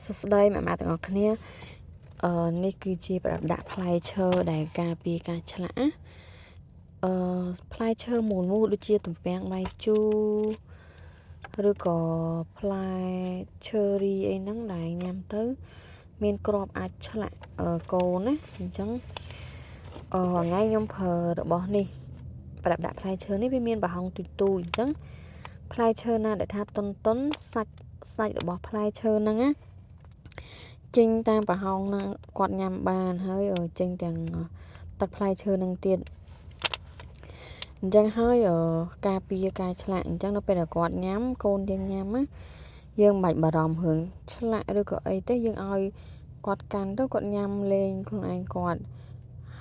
សួស្តីម៉ាក់ទាំងអស់គ្នានេះគឺជាប្រដាក់ផ្លែឈើដែលការពារការឆ្លាក់ផ្លែឈើមូលដូចជាទំពាំងដៃជូរឬក៏ផ្លែឈើរីអីហ្នឹងដែលញ៉ាំទៅមានគ្រាប់អាចឆ្លាក់កូនណាអញ្ចឹងថ្ងៃខ្ញុំប្រើរបស់នេះប្រដាក់ផ្លែឈើនេះវាមានប្រហោងទូអញ្ចឹងផ្លែឈើណាដែលថាតុនសាច់របស់ផ្លែឈើហ្នឹងណាចេញតាមប្រហោងហ្នឹងគាត់ញ៉ាំបានហើយចេញទាំងទឹកផ្លែឈើហ្នឹងទៀតអញ្ចឹងហើយការពារការឆ្លាក់អញ្ចឹងនៅពេលដែលគាត់ញ៉ាំកូនយើងញ៉ាំណាយើងមិនបាច់បារម្ភរឿងឆ្លាក់ឬក៏អីទេយើងឲ្យគាត់កាន់ទៅគាត់ញ៉ាំលេងខ្លួនឯងគាត់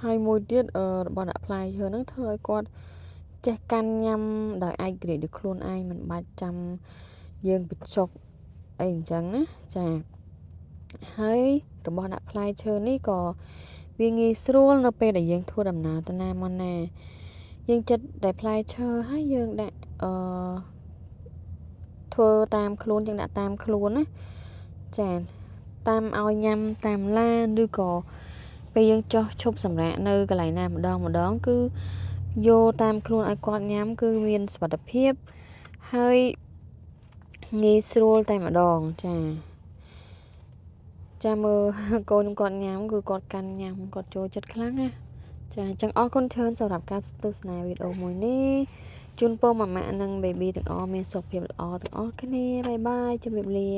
ហើយមួយទៀតរបស់ដាក់ផ្លែឈើហ្នឹងធ្វើឲ្យគាត់ចេះកាន់ញ៉ាំដោយឯករាជ្យដោយខ្លួនឯងមិនបាច់ចាំយើងបញ្ចុកអីអញ្ចឹងណាចាហើយរបស់ដាក់ផ្លែឈើនេះក៏វាងាយស្រួលនៅពេលដែលយើងធ្វើដំណើរទៅណាមកណាយើងចិត្តតែផ្លែឈើហើយយើងដាក់ធ្វើតាមខ្លួនយើងដាក់តាមខ្លួនណាចាតាមឲ្យញ៉ាំតាមឡានឬក៏ពេលយើងចុះឈប់សម្រាកនៅកន្លែងណាម្ដងគឺយកតាមខ្លួនឲ្យគាត់ញ៉ាំគឺមានសុវត្ថិភាពហើយងាយស្រួលតែម្ដងចាមើលកូនខ្ញុំគាត់ញ៉ាំគឺគាត់កាន់ញ៉ាំគាត់ចូលចិត្តខ្លាំងណាចាអញ្ចឹងអរគុណច្រើនសម្រាប់ការទស្សនាវីដេអូមួយនេះជូនពរម៉ាក់និងបេប៊ីទាំងអស់មានសុខភាពល្អទាំងអស់គ្នាបាយបាយជម្រាបលា